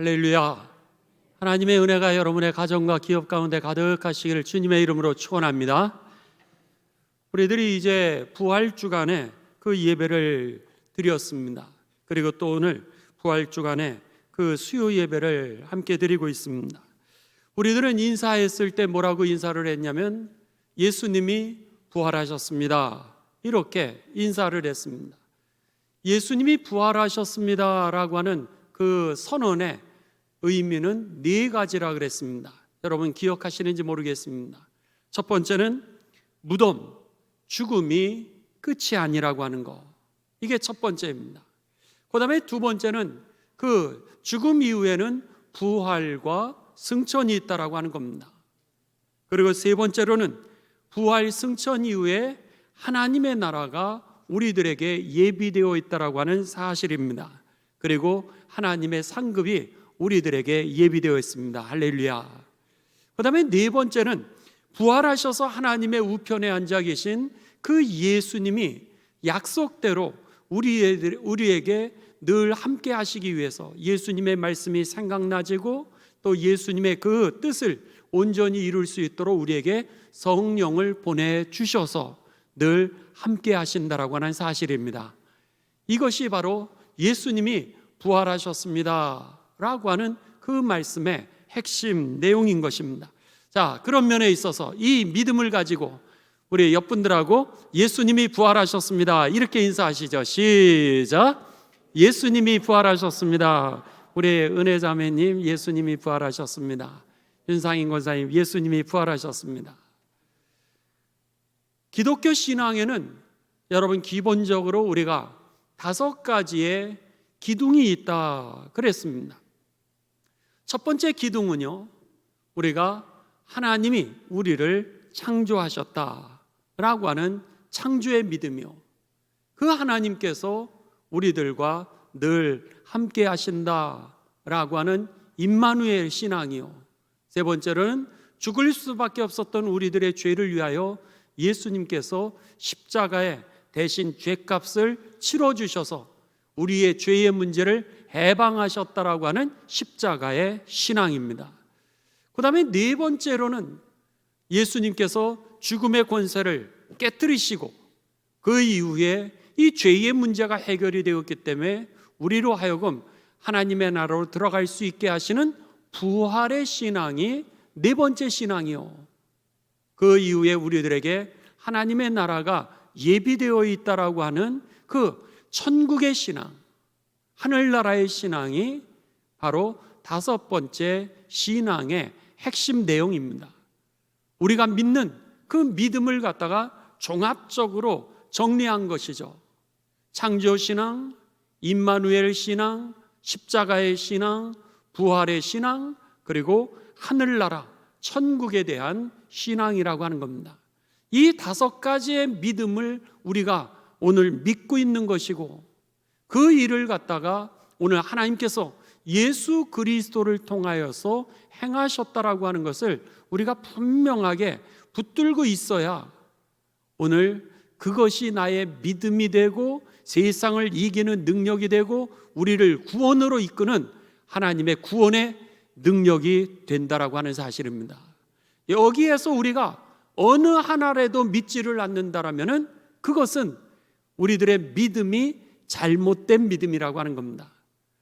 할렐루야. 하나님의 은혜가 여러분의 가정과 기업 가운데 가득하시기를 주님의 이름으로 축원합니다. 우리들이 이제 부활 주간에 그 예배를 드렸습니다. 그리고 또 오늘 부활 주간에 그 수요 예배를 함께 드리고 있습니다. 우리들은 인사했을 때 뭐라고 인사를 했냐면 예수님이 부활하셨습니다, 이렇게 인사를 했습니다. 예수님이 부활하셨습니다라고 하는 그 선언의 의미는 네 가지라 그랬습니다. 여러분 기억하시는지 모르겠습니다. 첫 번째는 무덤, 죽음이 끝이 아니라고 하는 거, 이게 첫 번째입니다. 그 다음에 두 번째는 그 죽음 이후에는 부활과 승천이 있다라고 하는 겁니다. 그리고 세 번째로는 부활 승천 이후에 하나님의 나라가 우리들에게 예비되어 있다라고 하는 사실입니다. 그리고 하나님의 상급이 우리들에게 예비되어 있습니다. 할렐루야. 그 다음에 네 번째는 부활하셔서 하나님의 우편에 앉아 계신 그 예수님이 약속대로 우리에게 늘 함께 하시기 위해서 예수님의 말씀이 생각나지고 또 예수님의 그 뜻을 온전히 이룰 수 있도록 우리에게 성령을 보내주셔서 늘 함께 하신다라고 하는 사실입니다. 이것이 바로 예수님이 부활하셨습니다 라고 하는 그 말씀의 핵심 내용인 것입니다. 자, 그런 면에 있어서 이 믿음을 가지고 우리 옆분들하고 예수님이 부활하셨습니다 이렇게 인사하시죠. 시작. 예수님이 부활하셨습니다. 우리 은혜자매님, 예수님이 부활하셨습니다. 윤상인 권사님, 예수님이 부활하셨습니다. 기독교 신앙에는 여러분 기본적으로 우리가 5가지의 기둥이 있다 그랬습니다. 첫 번째 기둥은요, 우리가 하나님이 우리를 창조하셨다라고 하는 창조의 믿음이요, 그 하나님께서 우리들과 늘 함께 하신다라고 하는 임마누엘 신앙이요, 세 번째로는 죽을 수밖에 없었던 우리들의 죄를 위하여 예수님께서 십자가에 대신 죄값을 치러주셔서 우리의 죄의 문제를 해방하셨다라고 하는 십자가의 신앙입니다. 그 다음에 네 번째로는 예수님께서 죽음의 권세를 깨뜨리시고 그 이후에 이 죄의 문제가 해결이 되었기 때문에 우리로 하여금 하나님의 나라로 들어갈 수 있게 하시는 부활의 신앙이 네 번째 신앙이요, 그 이후에 우리들에게 하나님의 나라가 예비되어 있다라고 하는 그 천국의 신앙, 하늘나라의 신앙이 바로 5번째 신앙의 핵심 내용입니다. 우리가 믿는 그 믿음을 갖다가 종합적으로 정리한 것이죠. 창조신앙, 임마누엘 신앙, 십자가의 신앙, 부활의 신앙, 그리고 하늘나라, 천국에 대한 신앙이라고 하는 겁니다. 이 5가지의 믿음을 우리가 오늘 믿고 있는 것이고, 그 일을 갖다가 오늘 하나님께서 예수 그리스도를 통하여서 행하셨다라고 하는 것을 우리가 분명하게 붙들고 있어야 오늘 그것이 나의 믿음이 되고 세상을 이기는 능력이 되고 우리를 구원으로 이끄는 하나님의 구원의 능력이 된다라고 하는 사실입니다. 여기에서 우리가 어느 하나라도 믿지를 않는다라면은 그것은 우리들의 믿음이 잘못된 믿음이라고 하는 겁니다.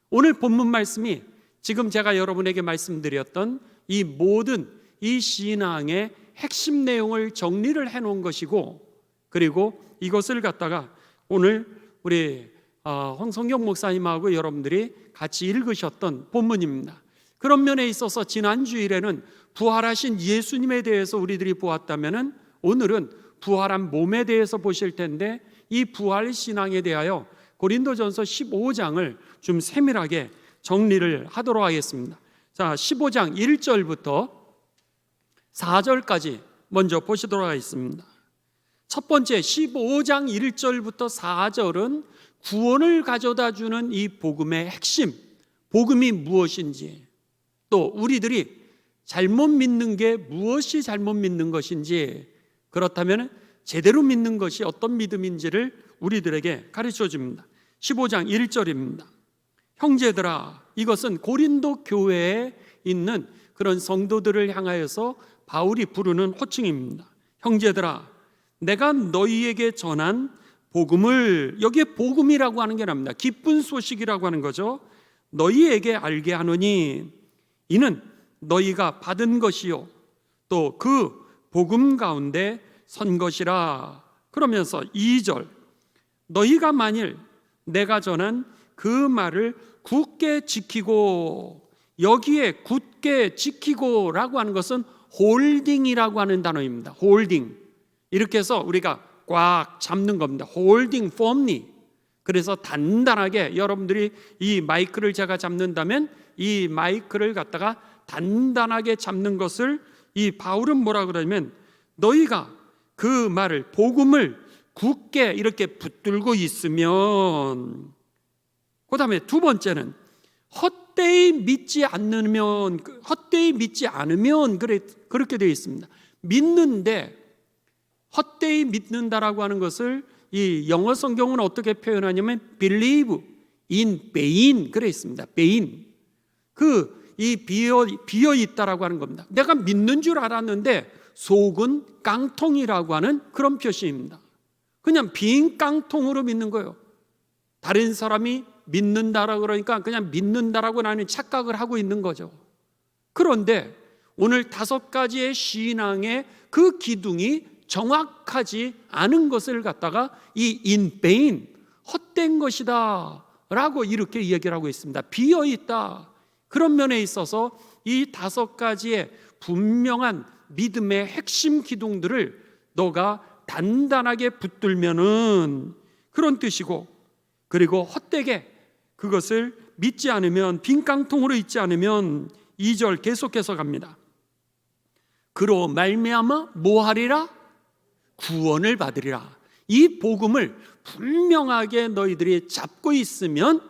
오늘 본문 말씀이 지금 제가 여러분에게 말씀드렸던 이 모든 이 신앙의 핵심 내용을 정리를 해놓은 것이고, 그리고 이것을 갖다가 오늘 우리 홍성경 목사님하고 여러분들이 같이 읽으셨던 본문입니다. 그런 면에 있어서 지난 주일에는 부활하신 예수님에 대해서 우리들이 보았다면은 오늘은 부활한 몸에 대해서 보실 텐데, 이 부활 신앙에 대하여 고린도전서 15장을 좀 세밀하게 정리를 하도록 하겠습니다. 자, 15장 1절부터 4절까지 먼저 보시도록 하겠습니다. 첫 번째 15장 1절부터 4절은 구원을 가져다 주는 이 복음의 핵심, 복음이 무엇인지, 또 우리들이 잘못 믿는 게 무엇이 잘못 믿는 것인지, 그렇다면 제대로 믿는 것이 어떤 믿음인지를 우리들에게 가르쳐 줍니다. 15장 1절입니다. 형제들아, 이것은 고린도 교회에 있는 그런 성도들을 향하여서 바울이 부르는 호칭입니다. 형제들아, 내가 너희에게 전한 복음을, 여기에 복음이라고 하는 게 납니다. 기쁜 소식이라고 하는 거죠. 너희에게 알게 하노니 이는 너희가 받은 것이요 또 그 복음 가운데 선 것이라. 그러면서 2절, 너희가 만일 내가 전한 그 말을 굳게 지키고, 여기에 굳게 지키고라고 하는 것은 홀딩이라고 하는 단어입니다. 홀딩, 이렇게 해서 우리가 꽉 잡는 겁니다. 홀딩 firmly. 그래서 단단하게, 여러분들이 이 마이크를 제가 잡는다면 이 마이크를 갖다가 단단하게 잡는 것을 이 바울은 뭐라 그러냐면, 너희가 그 말을, 복음을 굳게 이렇게 붙들고 있으면, 그 다음에 두 번째는 헛되이 믿지 않으면 그렇게 되어 있습니다. 믿는데, 헛되이 믿는다라고 하는 것을 이 영어 성경은 어떻게 표현하냐면 believe in vain 그래 있습니다. vain, 이 비어 있다라고 하는 겁니다. 내가 믿는 줄 알았는데 속은 깡통이라고 하는 그런 표시입니다. 그냥 빈 깡통으로 믿는 거예요. 다른 사람이 믿는다라고 그러니까 그냥 믿는다라고 나는 착각을 하고 있는 거죠. 그런데 오늘 5가지의 신앙의 그 기둥이 정확하지 않은 것을 갖다가 이 in vain, 헛된 것이다 라고 이렇게 얘기를 하고 있습니다. 비어있다. 그런 면에 있어서 이 5가지의 분명한 믿음의 핵심 기둥들을 너가 단단하게 붙들면은 그런 뜻이고, 그리고 헛되게 그것을 믿지 않으면, 빈 깡통으로 있지 않으면 2절 계속해서 갑니다. 그로 말미암아 뭐하리라? 구원을 받으리라. 이 복음을 분명하게 너희들이 잡고 있으면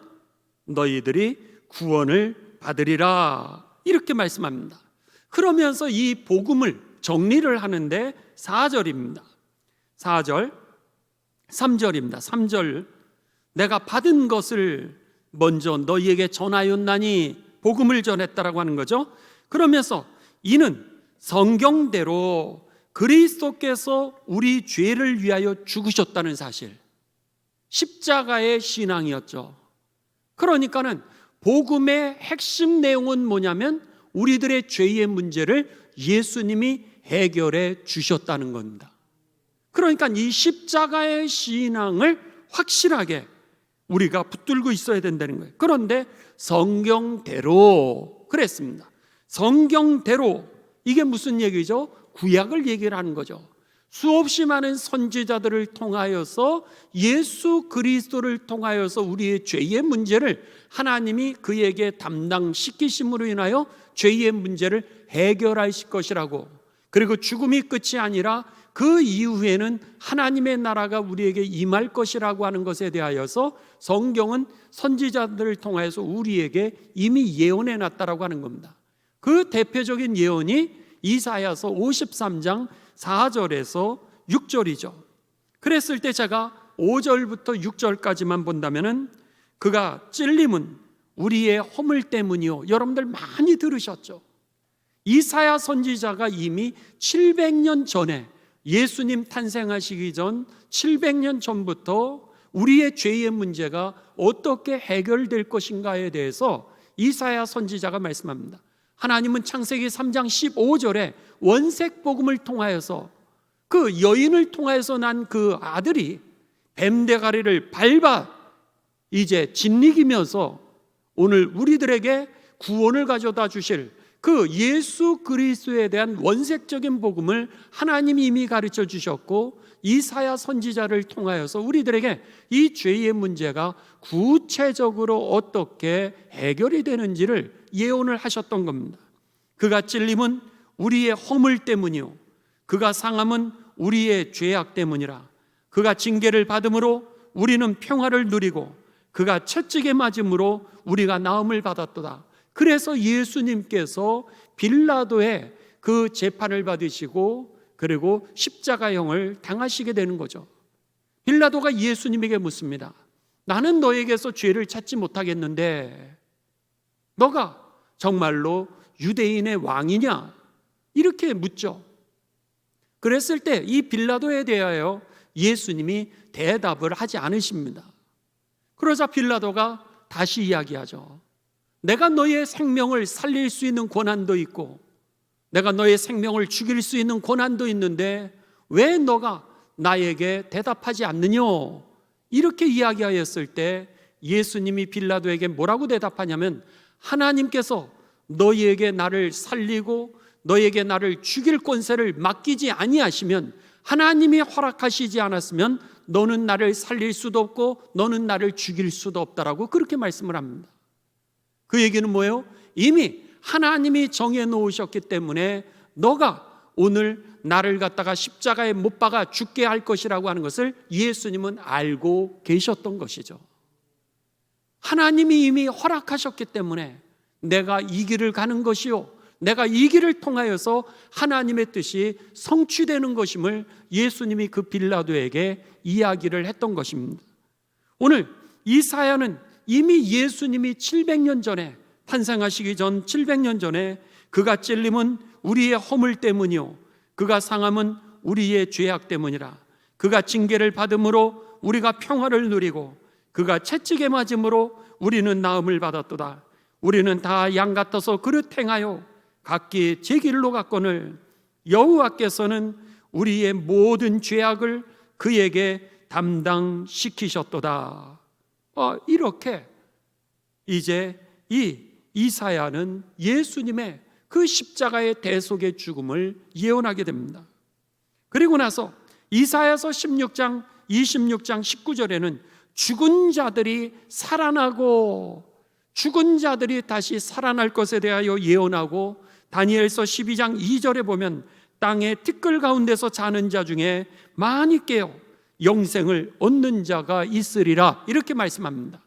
너희들이 구원을 받으리라, 이렇게 말씀합니다. 그러면서 이 복음을 정리를 하는데 4절입니다. 4절, 3절입니다. 3절, 내가 받은 것을 먼저 너희에게 전하였나니, 복음을 전했다라고 하는 거죠. 그러면서 이는 성경대로 그리스도께서 우리 죄를 위하여 죽으셨다는 사실, 십자가의 신앙이었죠. 그러니까는 복음의 핵심 내용은 뭐냐면 우리들의 죄의 문제를 예수님이 해결해 주셨다는 겁니다. 그러니까 이 십자가의 신앙을 확실하게 우리가 붙들고 있어야 된다는 거예요. 그런데 성경대로 그랬습니다. 성경대로, 이게 무슨 얘기죠? 구약을 얘기를 하는 거죠. 수없이 많은 선지자들을 통하여서, 예수 그리스도를 통하여서 우리의 죄의 문제를 하나님이 그에게 담당시키심으로 인하여 죄의 문제를 해결하실 것이라고, 그리고 죽음이 끝이 아니라 그 이후에는 하나님의 나라가 우리에게 임할 것이라고 하는 것에 대하여서 성경은 선지자들을 통해서 우리에게 이미 예언해 놨다라고 하는 겁니다. 그 대표적인 예언이 이사야서 53장 4절에서 6절이죠. 그랬을 때 제가 5절부터 6절까지만 본다면은, 그가 찔림은 우리의 허물 때문이요. 여러분들 많이 들으셨죠? 이사야 선지자가 이미 700년 전에, 예수님 탄생하시기 전 700년 전부터 우리의 죄의 문제가 어떻게 해결될 것인가에 대해서 이사야 선지자가 말씀합니다. 하나님은 창세기 3장 15절에 원색 복음을 통하여서, 그 여인을 통하여서 난 그 아들이 뱀대가리를 밟아 이제 짓이기면서 오늘 우리들에게 구원을 가져다 주실 그 예수 그리스도에 대한 원색적인 복음을 하나님이 이미 가르쳐 주셨고, 이사야 선지자를 통하여서 우리들에게 이 죄의 문제가 구체적으로 어떻게 해결이 되는지를 예언을 하셨던 겁니다. 그가 찔림은 우리의 허물 때문이요, 그가 상함은 우리의 죄악 때문이라. 그가 징계를 받음으로 우리는 평화를 누리고 그가 채찍에 맞음으로 우리가 나음을 받았도다. 그래서 예수님께서 빌라도의 그 재판을 받으시고 그리고 십자가형을 당하시게 되는 거죠. 빌라도가 예수님에게 묻습니다. 나는 너에게서 죄를 찾지 못하겠는데 너가 정말로 유대인의 왕이냐? 이렇게 묻죠. 그랬을 때 이 빌라도에 대하여 예수님이 대답을 하지 않으십니다. 그러자 빌라도가 다시 이야기하죠. 내가 너의 생명을 살릴 수 있는 권한도 있고 내가 너의 생명을 죽일 수 있는 권한도 있는데 왜 너가 나에게 대답하지 않느냐? 이렇게 이야기하였을 때 예수님이 빌라도에게 뭐라고 대답하냐면 하나님께서 너희에게 나를 살리고 너에게 나를 죽일 권세를 맡기지 아니하시면, 하나님이 허락하시지 않았으면 너는 나를 살릴 수도 없고 너는 나를 죽일 수도 없다라고 그렇게 말씀을 합니다. 그 얘기는 뭐예요? 이미 하나님이 정해 놓으셨기 때문에 너가 오늘 나를 갖다가 십자가에 못 박아 죽게 할 것이라고 하는 것을 예수님은 알고 계셨던 것이죠. 하나님이 이미 허락하셨기 때문에 내가 이 길을 가는 것이요, 내가 이 길을 통하여서 하나님의 뜻이 성취되는 것임을 예수님이 그 빌라도에게 이야기를 했던 것입니다. 오늘 이 사연은 이미 예수님이 700년 전에, 탄생하시기 전 700년 전에 그가 찔림은 우리의 허물 때문이요 그가 상함은 우리의 죄악 때문이라, 그가 징계를 받음으로 우리가 평화를 누리고 그가 채찍에 맞음으로 우리는 나음을 받았도다. 우리는 다 양 같아서 그릇 행하여 각기 제 길로 갔거늘 여호와께서는 우리의 모든 죄악을 그에게 담당시키셨도다. 이렇게 이제 이 이사야는 예수님의 그 십자가의 대속의 죽음을 예언하게 됩니다. 그리고 나서 이사야서 16장 26장 19절에는 죽은 자들이 살아나고 죽은 자들이 다시 살아날 것에 대하여 예언하고, 다니엘서 12장 2절에 보면 땅의 티끌 가운데서 자는 자 중에 많이 깨어 영생을 얻는 자가 있으리라, 이렇게 말씀합니다.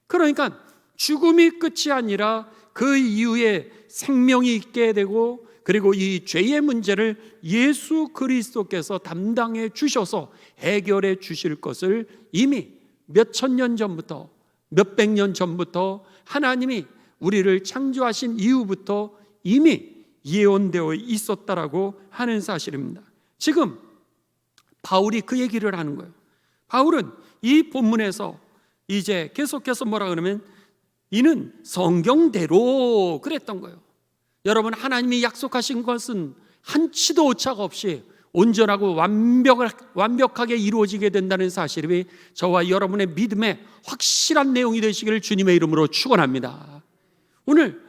그러니까 죽음이 끝이 아니라 그 이후에 생명이 있게 되고, 그리고 이 죄의 문제를 예수 그리스도께서 담당해 주셔서 해결해 주실 것을 이미 몇천 년 전부터, 몇백 년 전부터 하나님이 우리를 창조하신 이후부터 이미 예언되어 있었다라고 하는 사실입니다. 지금 바울이 그 얘기를 하는 거예요. 바울은 이 본문에서 이제 계속해서 뭐라 그러면 이는 성경대로 그랬던 거예요. 여러분, 하나님이 약속하신 것은 한치도 오차가 없이 온전하고 완벽하게 이루어지게 된다는 사실이 저와 여러분의 믿음의 확실한 내용이 되시기를 주님의 이름으로 축원합니다. 오늘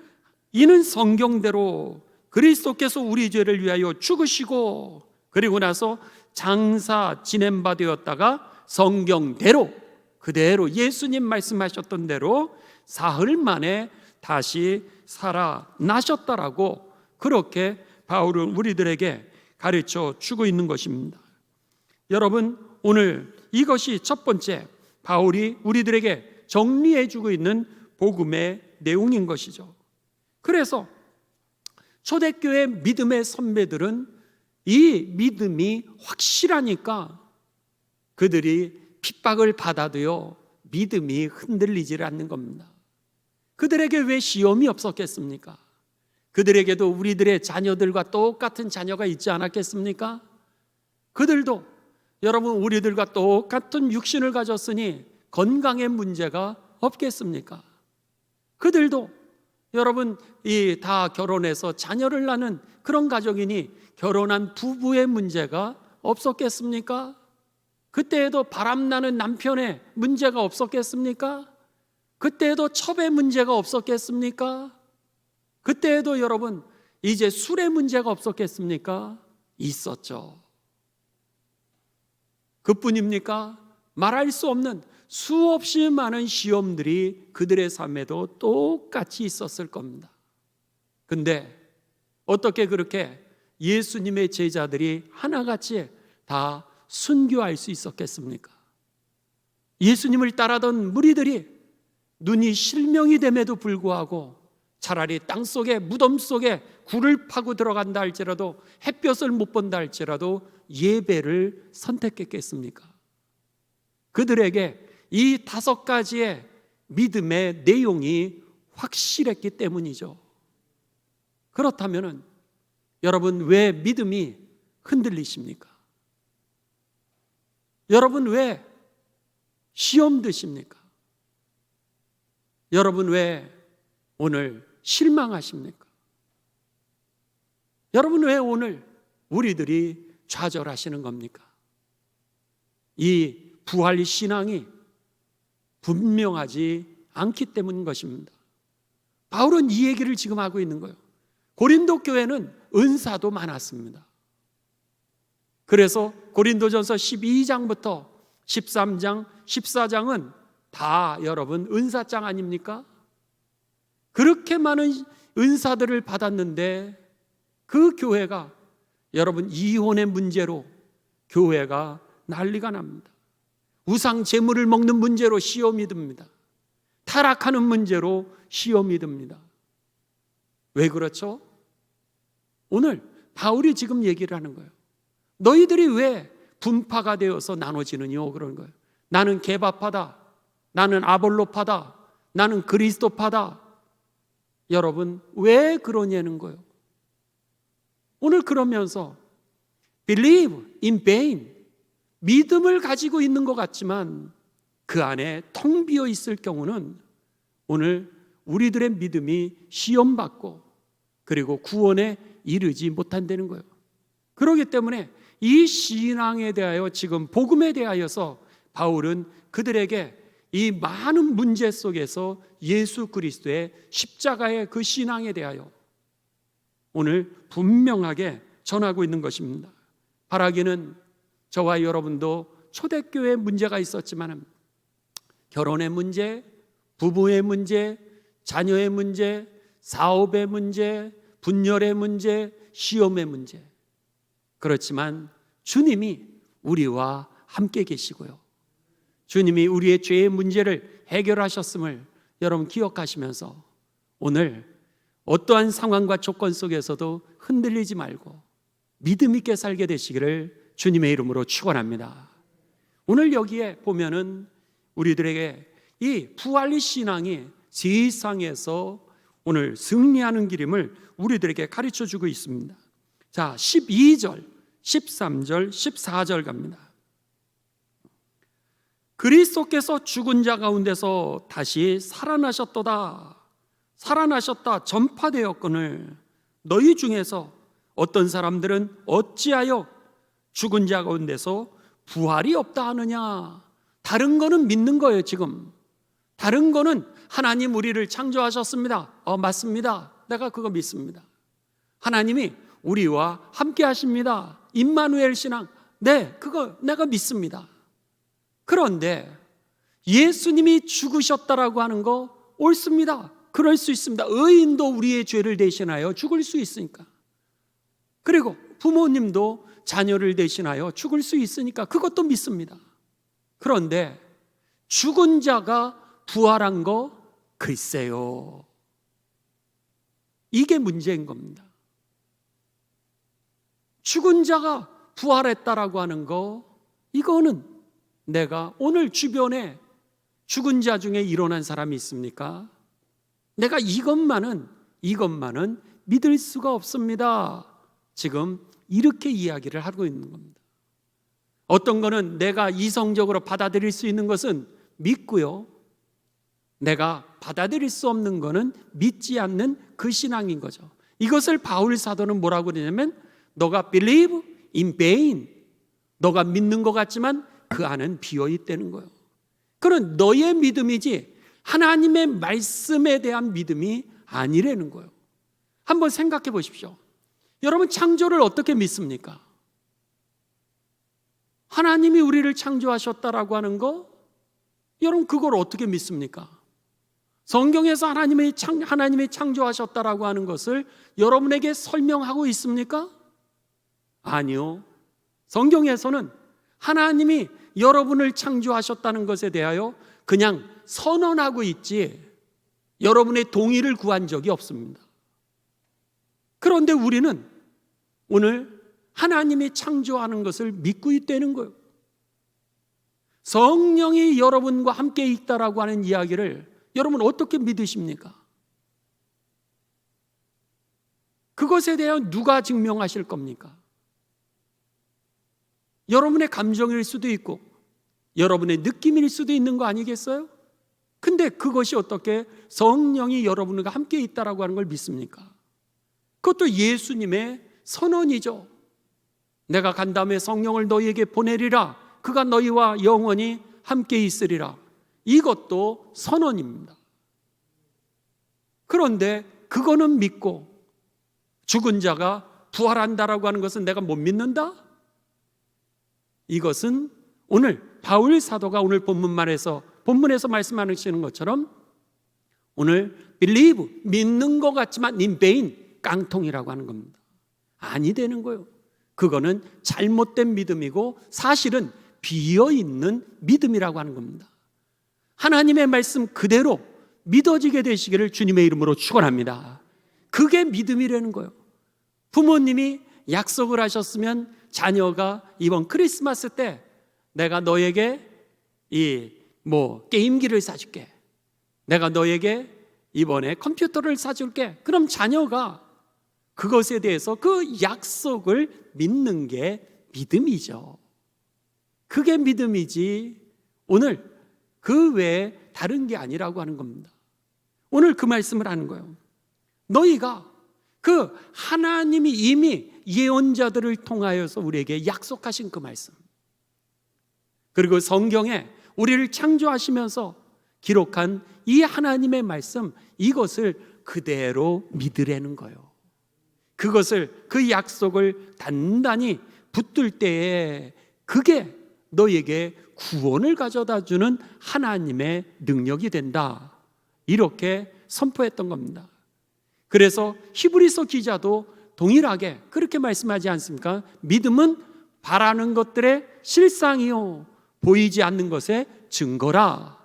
이는 성경대로 그리스도께서 우리 죄를 위하여 죽으시고 그리고 나서 장사 지낸 바 되었다가 성경대로 그대로 예수님 말씀하셨던 대로 사흘 만에 다시 살아나셨다라고 그렇게 바울은 우리들에게 가르쳐 주고 있는 것입니다. 여러분, 오늘 이것이 첫 번째 바울이 우리들에게 정리해 주고 있는 복음의 내용인 것이죠. 그래서 초대교회 믿음의 선배들은 이 믿음이 확실하니까 그들이 핍박을 받아도요 믿음이 흔들리지 않는 겁니다. 그들에게 왜 시험이 없었겠습니까? 그들에게도 우리들의 자녀들과 똑같은 자녀가 있지 않았겠습니까? 그들도 여러분 우리들과 똑같은 육신을 가졌으니 건강에 문제가 없겠습니까? 그들도 여러분 다 결혼해서 자녀를 낳는 그런 가족이니 결혼한 부부의 문제가 없었겠습니까? 그때에도 바람나는 남편의 문제가 없었겠습니까? 그때에도 첩의 문제가 없었겠습니까? 그때에도 여러분 이제 술의 문제가 없었겠습니까? 있었죠. 그뿐입니까? 말할 수 없는 수없이 많은 시험들이 그들의 삶에도 똑같이 있었을 겁니다. 근데 어떻게 그렇게 예수님의 제자들이 하나같이 다 순교할 수 있었겠습니까? 예수님을 따라던 무리들이 눈이 실명이 됨에도 불구하고 차라리 땅속에 무덤 속에 굴을 파고 들어간다 할지라도 햇볕을 못 본다 할지라도 예배를 선택했겠습니까? 그들에게 이 5가지의 믿음의 내용이 확실했기 때문이죠. 그렇다면 여러분 왜 믿음이 흔들리십니까? 여러분 왜 시험 드십니까? 여러분 왜 오늘 실망하십니까? 여러분 왜 오늘 우리들이 좌절하시는 겁니까? 이 부활 신앙이 분명하지 않기 때문인 것입니다. 바울은 이 얘기를 지금 하고 있는 거예요. 고린도 교회는 은사도 많았습니다. 그래서 고린도전서 12장부터 13장, 14장은 다 여러분 은사장 아닙니까? 그렇게 많은 은사들을 받았는데 그 교회가 여러분 이혼의 문제로 교회가 난리가 납니다. 우상 제물을 먹는 문제로 시험이 듭니다. 타락하는 문제로 시험이 듭니다. 왜 그렇죠? 오늘 바울이 지금 얘기를 하는 거예요. 너희들이 왜 분파가 되어서 나눠지느냐 그런 거예요. 나는 게바파다, 나는 아볼로파다, 나는 그리스도파다. 여러분 왜 그러냐는 거예요. 오늘 그러면서 believe in vain, 믿음을 가지고 있는 것 같지만 그 안에 텅 비어 있을 경우는 오늘 우리들의 믿음이 시험받고 그리고 구원에 이르지 못한다는 거예요. 그렇기 때문에 이 신앙에 대하여 지금 복음에 대하여서 바울은 그들에게 이 많은 문제 속에서 예수 그리스도의 십자가의 그 신앙에 대하여 오늘 분명하게 전하고 있는 것입니다. 바라기는 저와 여러분도 초대교회에 문제가 있었지만 결혼의 문제, 부부의 문제, 자녀의 문제, 사업의 문제, 분열의 문제, 시험의 문제. 그렇지만 주님이 우리와 함께 계시고요. 주님이 우리의 죄의 문제를 해결하셨음을 여러분 기억하시면서 오늘 어떠한 상황과 조건 속에서도 흔들리지 말고 믿음 있게 살게 되시기를 주님의 이름으로 축원합니다. 오늘 여기에 보면은 우리들에게 이 부활의 신앙이 세상에서 오늘 승리하는 길임을 우리들에게 가르쳐 주고 있습니다. 자, 12절, 13절, 14절 갑니다. 그리스도께서 죽은 자 가운데서 다시 살아나셨도다. 살아나셨다 전파되었거늘 너희 중에서 어떤 사람들은 어찌하여 죽은 자 가운데서 부활이 없다 하느냐. 다른 거는 믿는 거예요. 지금 다른 거는 하나님 우리를 창조하셨습니다. 맞습니다. 내가 그거 믿습니다. 하나님이 우리와 함께 하십니다. 임마누엘 신앙, 네, 그거 내가 믿습니다. 그런데 예수님이 죽으셨다라고 하는 거 옳습니다. 그럴 수 있습니다. 의인도 우리의 죄를 대신하여 죽을 수 있으니까. 그리고 부모님도 자녀를 대신하여 죽을 수 있으니까 그것도 믿습니다. 그런데 죽은 자가 부활한 거 글쎄요. 이게 문제인 겁니다. 죽은 자가 부활했다라고 하는 거, 이거는 내가 오늘 주변에 죽은 자 중에 일어난 사람이 있습니까? 내가 이것만은 믿을 수가 없습니다. 지금 이렇게 이야기를 하고 있는 겁니다. 어떤 거는 내가 이성적으로 받아들일 수 있는 것은 믿고요. 내가 받아들일 수 없는 거는 믿지 않는 그 신앙인 거죠. 이것을 바울 사도는 뭐라고 그러냐면 너가 believe in vain, 너가 믿는 것 같지만 그 안은 비어 있다는 거예요. 그건 너의 믿음이지 하나님의 말씀에 대한 믿음이 아니라는 거예요. 한번 생각해 보십시오. 여러분 창조를 어떻게 믿습니까? 하나님이 우리를 창조하셨다라고 하는 거, 여러분 그걸 어떻게 믿습니까? 성경에서 하나님이 창조하셨다라고 하는 것을 여러분에게 설명하고 있습니까? 아니요. 성경에서는 하나님이 여러분을 창조하셨다는 것에 대하여 그냥 선언하고 있지 여러분의 동의를 구한 적이 없습니다. 그런데 우리는 오늘 하나님이 창조하는 것을 믿고 있다는 거예요. 성령이 여러분과 함께 있다라고 하는 이야기를 여러분 어떻게 믿으십니까? 그것에 대한 누가 증명하실 겁니까? 여러분의 감정일 수도 있고 여러분의 느낌일 수도 있는 거 아니겠어요? 근데 그것이 어떻게 성령이 여러분과 함께 있다라고 하는 걸 믿습니까? 그것도 예수님의 선언이죠. 내가 간 다음에 성령을 너희에게 보내리라. 그가 너희와 영원히 함께 있으리라. 이것도 선언입니다. 그런데 그거는 믿고 죽은 자가 부활한다라고 하는 것은 내가 못 믿는다? 이것은 오늘 바울 사도가 오늘 본문에서 말씀하시는 것처럼 오늘 believe, 믿는 것 같지만 in vain, 깡통이라고 하는 겁니다. 아니 되는 거예요. 그거는 잘못된 믿음이고 사실은 비어있는 믿음이라고 하는 겁니다. 하나님의 말씀 그대로 믿어지게 되시기를 주님의 이름으로 축원합니다. 그게 믿음이라는 거예요. 부모님이 약속을 하셨으면 자녀가 이번 크리스마스 때 내가 너에게 게임기를 사줄게. 내가 너에게 이번에 컴퓨터를 사줄게. 그럼 자녀가 그것에 대해서 그 약속을 믿는 게 믿음이죠. 그게 믿음이지 오늘 그 외에 다른 게 아니라고 하는 겁니다. 오늘 그 말씀을 하는 거예요. 너희가 그 하나님이 이미 예언자들을 통하여서 우리에게 약속하신 그 말씀, 그리고 성경에 우리를 창조하시면서 기록한 이 하나님의 말씀, 이것을 그대로 믿으라는 거예요. 그것을, 그 약속을 단단히 붙들 때에 그게 너에게 구원을 가져다 주는 하나님의 능력이 된다. 이렇게 선포했던 겁니다. 그래서 히브리서 기자도 동일하게 그렇게 말씀하지 않습니까? 믿음은 바라는 것들의 실상이요 보이지 않는 것의 증거라.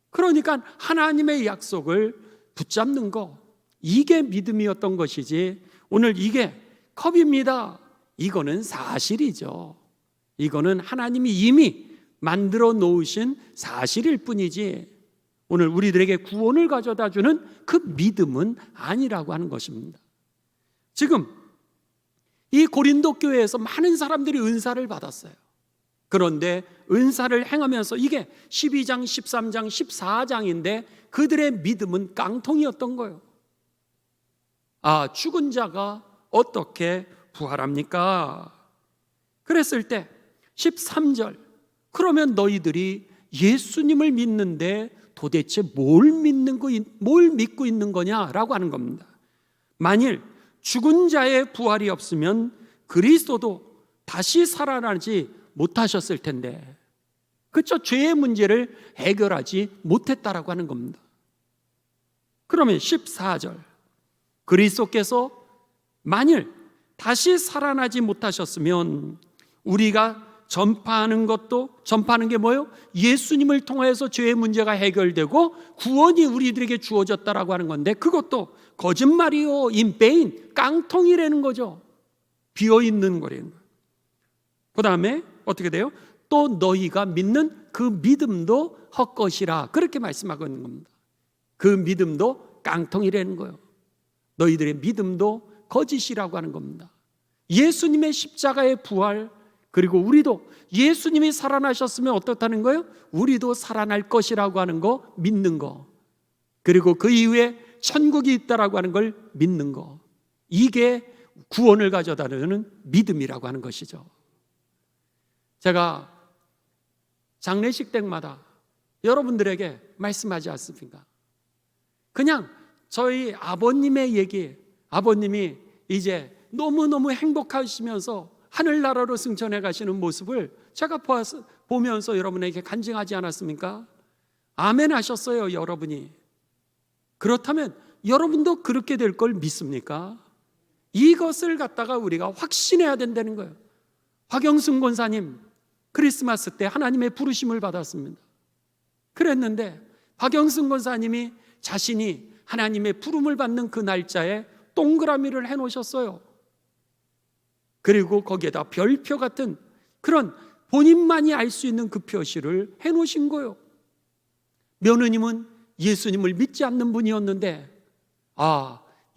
그러니까 하나님의 약속을 붙잡는 거, 이게 믿음이었던 것이지 오늘 이게 컵입니다, 이거는 사실이죠. 이거는 하나님이 이미 만들어 놓으신 사실일 뿐이지 오늘 우리들에게 구원을 가져다 주는 그 믿음은 아니라고 하는 것입니다. 지금 이 고린도 교회에서 많은 사람들이 은사를 받았어요. 그런데 은사를 행하면서 이게 12장, 13장, 14장인데 그들의 믿음은 깡통이었던 거예요. 죽은 자가 어떻게 부활합니까? 그랬을 때 13절, 그러면 너희들이 예수님을 믿는데 도대체 뭘 믿고 있는 거냐라고 하는 겁니다. 만일 죽은 자의 부활이 없으면 그리스도도 다시 살아나지 못하셨을 텐데, 그렇죠? 죄의 문제를 해결하지 못했다라고 하는 겁니다. 그러면 14절, 그리스도께서 만일 다시 살아나지 못하셨으면 우리가 전파하는 게 뭐예요? 예수님을 통해서 죄의 문제가 해결되고 구원이 우리들에게 주어졌다라고 하는 건데 그것도 거짓말이요, in vain, 깡통이라는 거죠. 비어있는 거라는 거예요. 그 다음에 어떻게 돼요? 또 너희가 믿는 그 믿음도 헛것이라, 그렇게 말씀하고 있는 겁니다. 그 믿음도 깡통이라는 거예요. 너희들의 믿음도 거짓이라고 하는 겁니다. 예수님의 십자가의 부활, 그리고 우리도 예수님이 살아나셨으면 어떻다는 거예요? 우리도 살아날 것이라고 하는 거 믿는 거, 그리고 그 이후에 천국이 있다라고 하는 걸 믿는 거, 이게 구원을 가져다 주는 믿음이라고 하는 것이죠. 제가 장례식 때마다 여러분들에게 말씀하지 않습니까? 그냥 저희 아버님의 얘기, 아버님이 이제 너무너무 행복하시면서 하늘나라로 승천해 가시는 모습을 제가 보면서 여러분에게 간증하지 않았습니까? 아멘 하셨어요, 여러분이. 그렇다면 여러분도 그렇게 될 걸 믿습니까? 이것을 갖다가 우리가 확신해야 된다는 거예요. 박영순 권사님 크리스마스 때 하나님의 부르심을 받았습니다. 그랬는데 박영순 권사님이 자신이 하나님의 부름을 받는 그 날짜에 동그라미를 해놓으셨어요. 그리고 거기에다 별표 같은 그런 본인만이 알 수 있는 그 표시를 해놓으신 거예요. 며느님은 예수님을 믿지 않는 분이었는데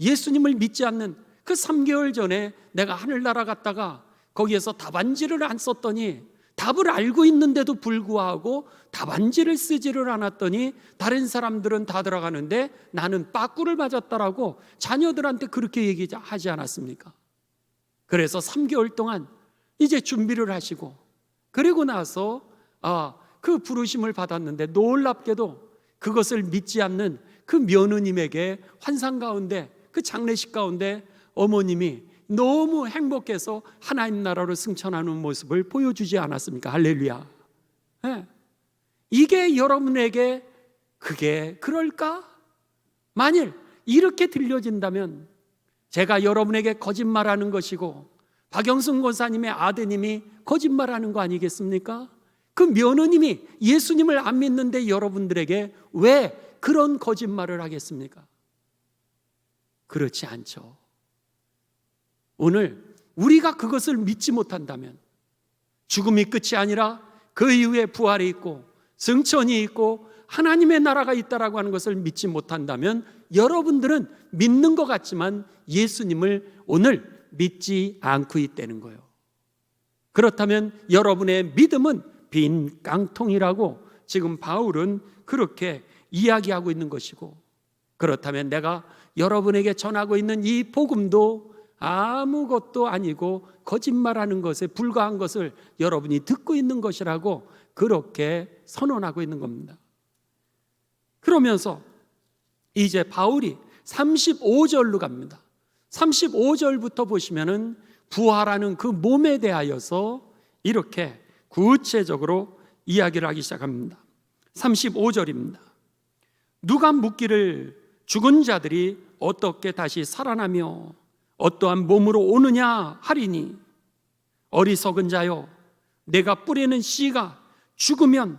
예수님을 믿지 않는 그 3개월 전에 내가 하늘나라 갔다가 거기에서 답안지를 안 썼더니 답을 알고 있는데도 불구하고 답안지를 쓰지를 않았더니 다른 사람들은 다 들어가는데 나는 빠꾸를 맞았다라고 자녀들한테 그렇게 얘기하지 않았습니까? 그래서 3개월 동안 이제 준비를 하시고 그리고 나서 그 부르심을 받았는데 놀랍게도 그것을 믿지 않는 그 며느님에게 환상 가운데 그 장례식 가운데 어머님이 너무 행복해서 하나님 나라로 승천하는 모습을 보여주지 않았습니까? 할렐루야. 네. 이게 여러분에게 그게 그럴까? 만일 이렇게 들려진다면 제가 여러분에게 거짓말하는 것이고 박영순 권사님의 아드님이 거짓말하는 거 아니겠습니까? 그 며느님이 예수님을 안 믿는데 여러분들에게 왜 그런 거짓말을 하겠습니까? 그렇지 않죠. 오늘 우리가 그것을 믿지 못한다면 죽음이 끝이 아니라 그 이후에 부활이 있고 승천이 있고 하나님의 나라가 있다라고 하는 것을 믿지 못한다면 여러분들은 믿는 것 같지만 예수님을 오늘 믿지 않고 있다는 거예요. 그렇다면 여러분의 믿음은 빈 깡통이라고 지금 바울은 그렇게 이야기하고 있는 것이고, 그렇다면 내가 여러분에게 전하고 있는 이 복음도 아무것도 아니고 거짓말하는 것에 불과한 것을 여러분이 듣고 있는 것이라고 그렇게 선언하고 있는 겁니다. 그러면서 이제 바울이 35절로 갑니다. 35절부터 보시면은 부활하는 그 몸에 대하여서 이렇게 구체적으로 이야기를 하기 시작합니다. 35절입니다. 누가 묻기를 죽은 자들이 어떻게 다시 살아나며 어떠한 몸으로 오느냐 하리니, 어리석은 자여, 내가 뿌리는 씨가 죽으면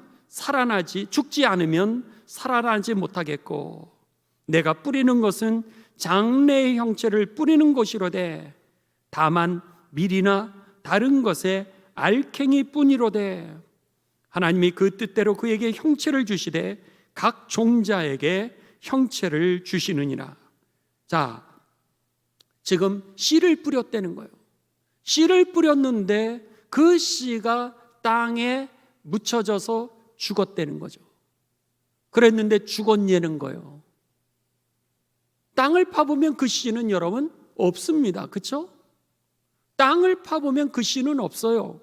죽지 않으면 살아나지 못하겠고, 내가 뿌리는 것은 장래의 형체를 뿌리는 것이로되 다만 밀이나 다른 것에 알갱이 뿐이로되, 하나님이 그 뜻대로 그에게 형체를 주시되 각 종자에게 형체를 주시느니라. 자, 지금 씨를 뿌렸다는 거예요. 씨를 뿌렸는데 그 씨가 땅에 묻혀져서 죽었다는 거죠. 그랬는데 죽었냐는 거예요. 땅을 파보면 그 씨는 여러분 없습니다. 그렇죠? 땅을 파보면 그 씨는 없어요.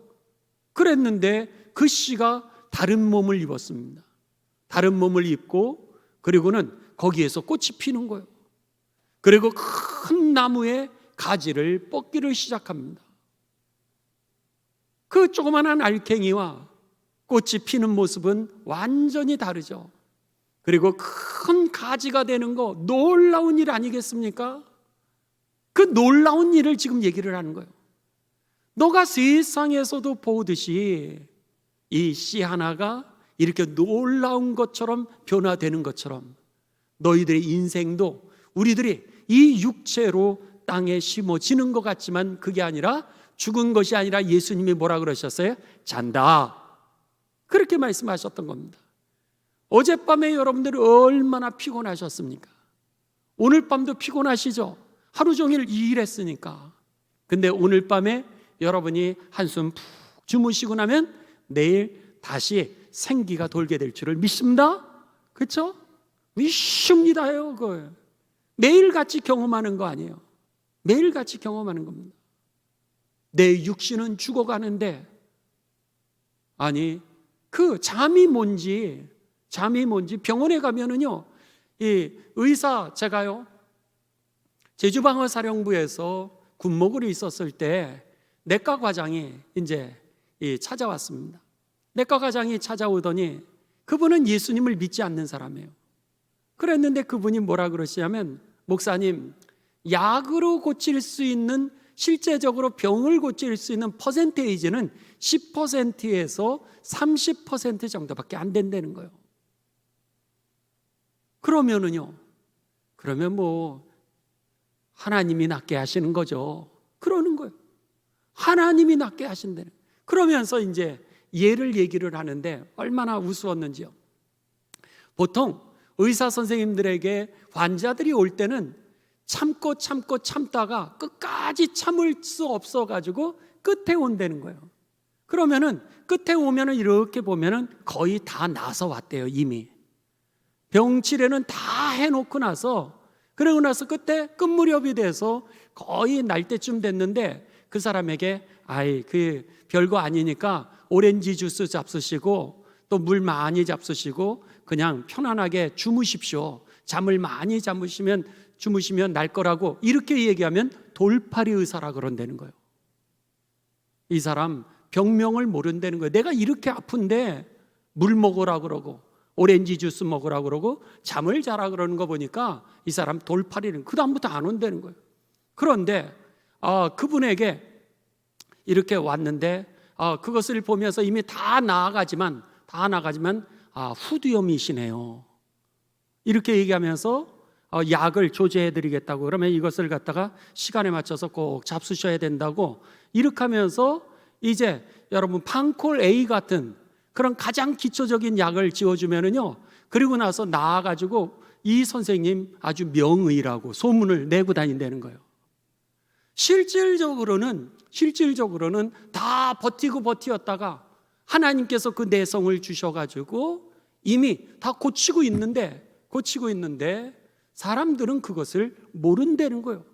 그랬는데 그 씨가 다른 몸을 입었습니다. 다른 몸을 입고 그리고는 거기에서 꽃이 피는 거예요. 그리고 큰 나무의 가지를 뻗기를 시작합니다. 그 조그만한 알갱이와 꽃이 피는 모습은 완전히 다르죠. 그리고 큰 가지가 되는 거 놀라운 일 아니겠습니까? 그 놀라운 일을 지금 얘기를 하는 거예요. 너가 세상에서도 보듯이 이 씨 하나가 이렇게 놀라운 것처럼 변화되는 것처럼 너희들의 인생도 우리들이 이 육체로 땅에 심어지는 것 같지만 그게 아니라, 죽은 것이 아니라 예수님이 뭐라 그러셨어요? 잔다. 그렇게 말씀하셨던 겁니다. 어젯밤에 여러분들이 얼마나 피곤하셨습니까? 오늘 밤도 피곤하시죠? 하루 종일 일했으니까. 근데 오늘 밤에 여러분이 한숨 푹 주무시고 나면 내일 다시 생기가 돌게 될 줄을 믿습니다. 그렇죠? 믿습니다요. 그걸 매일같이 경험하는 거 아니에요. 매일같이 경험하는 겁니다. 내 육신은 죽어가는데, 아니 그 잠이 뭔지 병원에 가면은요, 이 의사, 제가요 제주방어사령부에서 군목으로 있었을 때 내과 과장이 이제 찾아왔습니다. 내과 과장이 찾아오더니 그분은 예수님을 믿지 않는 사람이에요. 그랬는데 그분이 뭐라 그러시냐면, 목사님, 약으로 고칠 수 있는, 실제적으로 병을 고칠 수 있는 퍼센테이지는 10%에서 30% 정도밖에 안 된다는 거예요. 그러면 뭐 하나님이 낫게 하시는 거죠. 그러는 거예요. 하나님이 낫게 하신다는. 그러면서 이제 얘기를 하는데 얼마나 우스웠는지요. 보통 의사 선생님들에게 환자들이 올 때는 참다가 끝까지 참을 수 없어가지고 끝에 온다는 거예요. 그러면은 끝에 오면은 이렇게 보면은 거의 다 나서 왔대요. 이미 병치레는 다 해놓고 나서, 그러고 나서 끝에 끝 무렵이 돼서 거의 날 때쯤 됐는데 그 사람에게 그 별거 아니니까 오렌지 주스 잡수시고 또 물 많이 잡수시고 그냥 편안하게 주무십시오. 잠을 많이 주무시면 날 거라고 이렇게 얘기하면 돌팔이 의사라 그런다는 거예요. 이 사람 병명을 모른다는 거예요. 내가 이렇게 아픈데 물 먹으라 그러고 오렌지 주스 먹으라 그러고 잠을 자라 그러는 거 보니까 이 사람 돌팔이는 그 다음부터 안 온다는 거예요. 그런데 그분에게 이렇게 왔는데 그것을 보면서 이미 다 나아가지만 후두염이시네요. 이렇게 얘기하면서 약을 조제해 드리겠다고, 그러면 이것을 갖다가 시간에 맞춰서 꼭 잡수셔야 된다고 이렇게 하면서 이제 여러분 판콜 A 같은 그런 가장 기초적인 약을 지어주면은요, 그리고 나서 나아가지고 이 선생님 아주 명의라고 소문을 내고 다닌다는 거예요. 실질적으로는 다 버티었다가 하나님께서 그 내성을 주셔가지고 이미 다 고치고 있는데 사람들은 그것을 모른다는 거예요.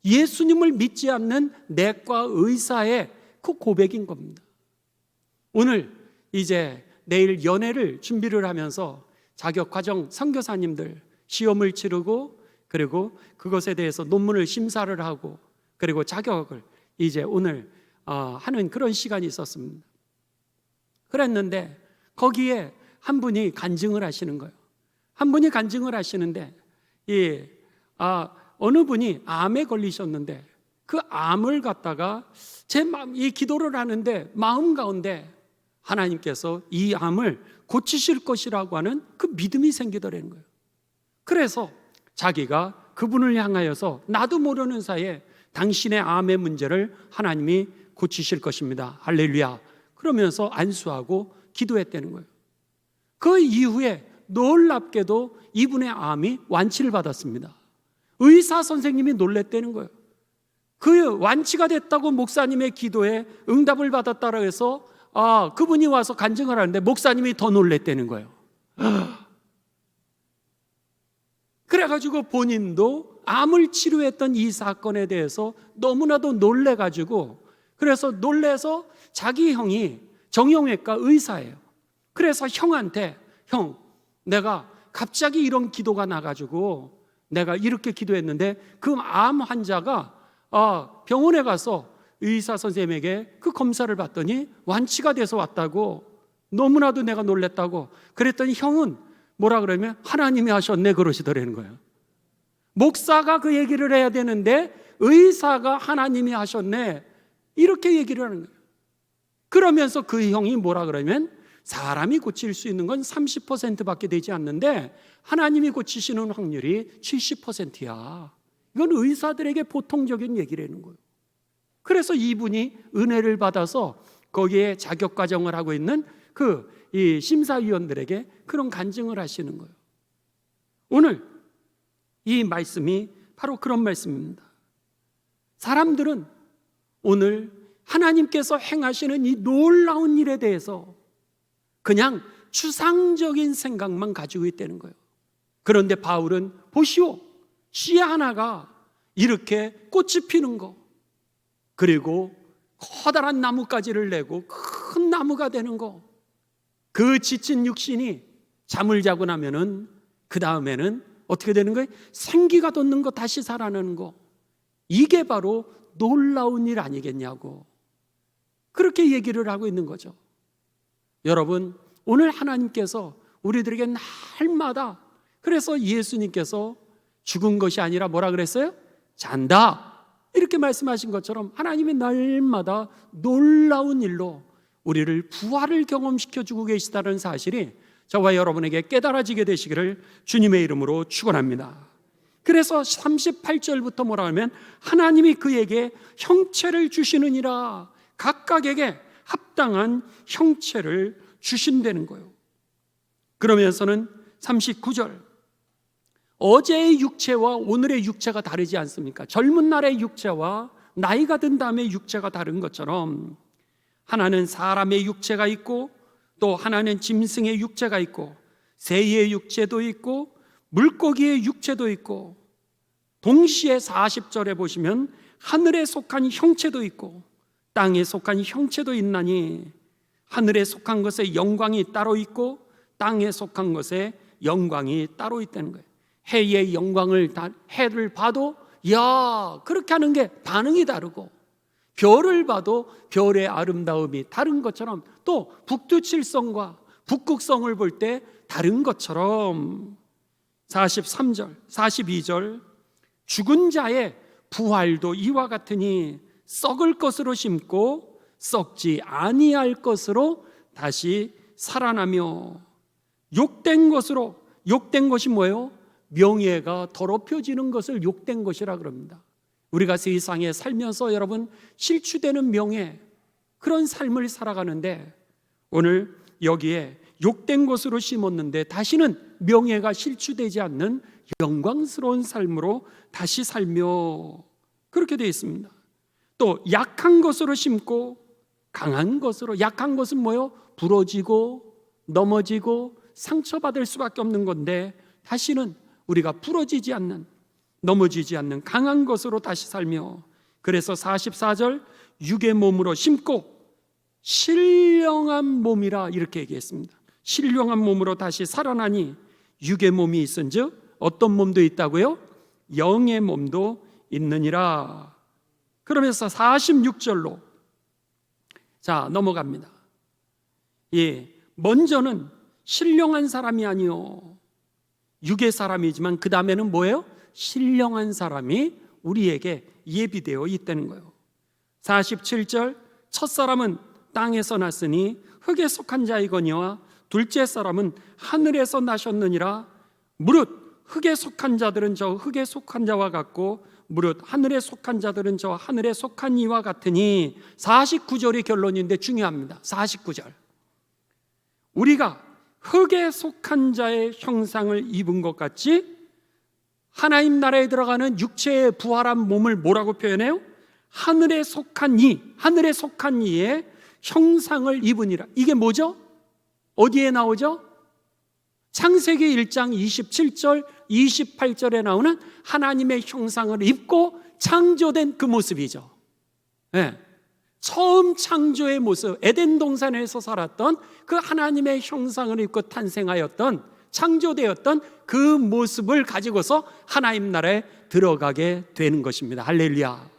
예수님을 믿지 않는 내과 의사의 그 고백인 겁니다. 오늘 이제 내일 연애를 준비를 하면서 자격과정 선교사님들 시험을 치르고 그리고 그것에 대해서 논문을 심사를 하고 그리고 자격을 이제 오늘 하는 그런 시간이 있었습니다. 그랬는데 거기에 한 분이 간증을 하시는 거예요. 한 분이 간증을 하시는데 어느 분이 암에 걸리셨는데 그 암을 갖다가 이 기도를 하는데 마음 가운데 하나님께서 이 암을 고치실 것이라고 하는 그 믿음이 생기더라는 거예요. 그래서 자기가 그분을 향하여서 나도 모르는 사이에 당신의 암의 문제를 하나님이 고치실 것입니다. 할렐루야. 그러면서 안수하고 기도했다는 거예요. 그 이후에 놀랍게도 이분의 암이 완치를 받았습니다. 의사 선생님이 놀랬다는 거예요. 그 완치가 됐다고 목사님의 기도에 응답을 받았다고 해서 그분이 와서 간증을 하는데 목사님이 더 놀랬다는 거예요. 그래가지고 본인도 암을 치료했던 이 사건에 대해서 너무나도 놀래가지고 그래서 놀래서 자기 형이 정형외과 의사예요. 그래서 형한테 형, 내가 갑자기 이런 기도가 나가지고 내가 이렇게 기도했는데 그 암 환자가 병원에 가서 의사 선생님에게 그 검사를 받더니 완치가 돼서 왔다고, 너무나도 내가 놀랬다고. 그랬더니 형은 뭐라 그러면 하나님이 하셨네 그러시더라는 거예요. 목사가 그 얘기를 해야 되는데 의사가 하나님이 하셨네 이렇게 얘기를 하는 거예요. 그러면서 그 형이 뭐라 그러면 사람이 고칠 수 있는 건 30%밖에 되지 않는데 하나님이 고치시는 확률이 70%야. 이건 의사들에게 보통적인 얘기라는 거예요. 그래서 이분이 은혜를 받아서 거기에 자격과정을 하고 있는 이 심사위원들에게 그런 간증을 하시는 거예요. 오늘 이 말씀이 바로 그런 말씀입니다. 사람들은 오늘 하나님께서 행하시는 이 놀라운 일에 대해서 그냥 추상적인 생각만 가지고 있다는 거예요. 그런데 바울은 보시오, 씨 하나가 이렇게 꽃이 피는 거, 그리고 커다란 나뭇가지를 내고 큰 나무가 되는 거, 그 지친 육신이 잠을 자고 나면은 그 다음에는 어떻게 되는 거예요? 생기가 돋는 거, 다시 살아나는 거. 이게 바로 놀라운 일 아니겠냐고 그렇게 얘기를 하고 있는 거죠. 여러분, 오늘 하나님께서 우리들에게 날마다, 그래서 예수님께서 죽은 것이 아니라 뭐라 그랬어요? 잔다 이렇게 말씀하신 것처럼 하나님이 날마다 놀라운 일로 우리를 부활을 경험시켜주고 계시다는 사실이 저와 여러분에게 깨달아지게 되시기를 주님의 이름으로 축원합니다. 그래서 38절부터 뭐라 하면 하나님이 그에게 형체를 주시느니라, 각각에게 합당한 형체를 주신다는 거예요. 그러면서는 39절 어제의 육체와 오늘의 육체가 다르지 않습니까? 젊은 날의 육체와 나이가 든 다음에 육체가 다른 것처럼 하나는 사람의 육체가 있고 또 하나는 짐승의 육체가 있고 새의 육체도 있고 물고기의 육체도 있고 동시에 40절에 보시면 하늘에 속한 형체도 있고 땅에 속한 형체도 있나니 하늘에 속한 것에 영광이 따로 있고 땅에 속한 것에 영광이 따로 있다는 거예요. 해의 영광을 해를 봐도 야 그렇게 하는 게 반응이 다르고 별을 봐도 별의 아름다움이 다른 것처럼 또 북두칠성과 북극성을 볼 때 다른 것처럼 43절 42절 죽은 자의 부활도 이와 같으니 썩을 것으로 심고 썩지 아니할 것으로 다시 살아나며 욕된 것이 뭐예요? 명예가 더럽혀지는 것을 욕된 것이라 그럽니다. 우리가 세상에 살면서 여러분 실추되는 명예 그런 삶을 살아가는데 오늘 여기에 욕된 것으로 심었는데 다시는 명예가 실추되지 않는 영광스러운 삶으로 다시 살며 그렇게 되어 있습니다. 또 약한 것으로 심고 강한 것으로 약한 것은 뭐예요? 부러지고 넘어지고 상처받을 수밖에 없는 건데 다시는 우리가 부러지지 않는 넘어지지 않는 강한 것으로 다시 살며 그래서 44절 육의 몸으로 심고 신령한 몸이라 이렇게 얘기했습니다. 신령한 몸으로 다시 살아나니 육의 몸이 있은즉 어떤 몸도 있다고요? 영의 몸도 있느니라. 그러면서 46절로 자 넘어갑니다. 먼저는 신령한 사람이 아니요 육의 사람이지만 그 다음에는 뭐예요? 신령한 사람이 우리에게 예비되어 있다는 거예요. 47절 첫사람은 땅에서 났으니 흙에 속한 자이거니와 둘째 사람은 하늘에서 나셨느니라. 무릇 흙에 속한 자들은 저 흙에 속한 자와 같고 무릇 하늘에 속한 자들은 저 하늘에 속한 이와 같으니 49절이 결론인데 중요합니다. 49절 우리가 흙에 속한 자의 형상을 입은 것 같이 하나님 나라에 들어가는 육체의 부활한 몸을 뭐라고 표현해요? 하늘에 속한 이의 형상을 입으니라. 이게 뭐죠? 어디에 나오죠? 창세기 1장 27절 28절에 나오는 하나님의 형상을 입고 창조된 그 모습이죠. 네. 처음 창조의 모습 에덴 동산에서 살았던 그 하나님의 형상을 입고 탄생하였던 창조되었던 그 모습을 가지고서 하나님 나라에 들어가게 되는 것입니다. 할렐루야.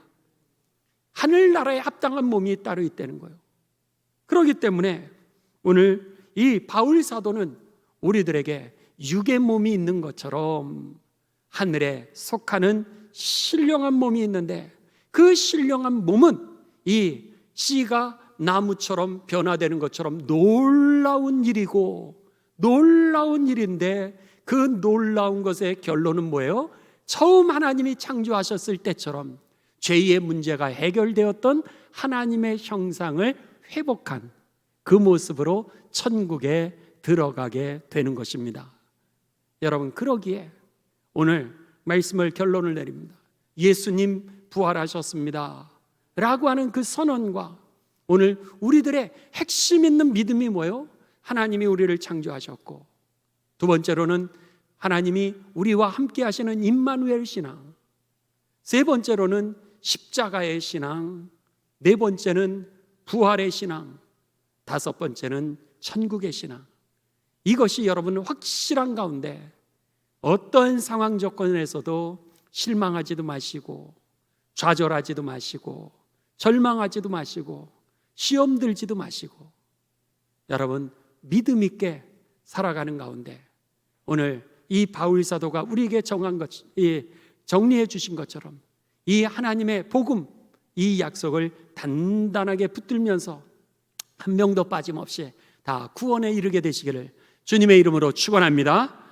하늘나라에 합당한 몸이 따로 있다는 거예요. 그렇기 때문에 오늘 이 바울 사도는 우리들에게 육의 몸이 있는 것처럼 하늘에 속하는 신령한 몸이 있는데 그 신령한 몸은 이 씨가 나무처럼 변화되는 것처럼 놀라운 일이고 놀라운 일인데 그 놀라운 것의 결론은 뭐예요? 처음 하나님이 창조하셨을 때처럼 죄의 문제가 해결되었던 하나님의 형상을 회복한 그 모습으로 천국에 들어가게 되는 것입니다. 여러분 그러기에 오늘 말씀을 결론을 내립니다. 예수님 부활하셨습니다 라고 하는 그 선언과 오늘 우리들의 핵심 있는 믿음이 뭐예요? 하나님이 우리를 창조하셨고 두 번째로는 하나님이 우리와 함께 하시는 임마누엘 신앙, 세 번째로는 십자가의 신앙, 네 번째는 부활의 신앙, 다섯 번째는 천국의 신앙. 이것이 여러분 확실한 가운데 어떤 상황 조건에서도 실망하지도 마시고 좌절하지도 마시고 절망하지도 마시고 시험 들지도 마시고 여러분 믿음 있게 살아가는 가운데 오늘 이 바울 사도가 우리에게 정리해 주신 것처럼 이 하나님의 복음, 이 약속을 단단하게 붙들면서 한 명도 빠짐없이 다 구원에 이르게 되시기를 주님의 이름으로 축원합니다.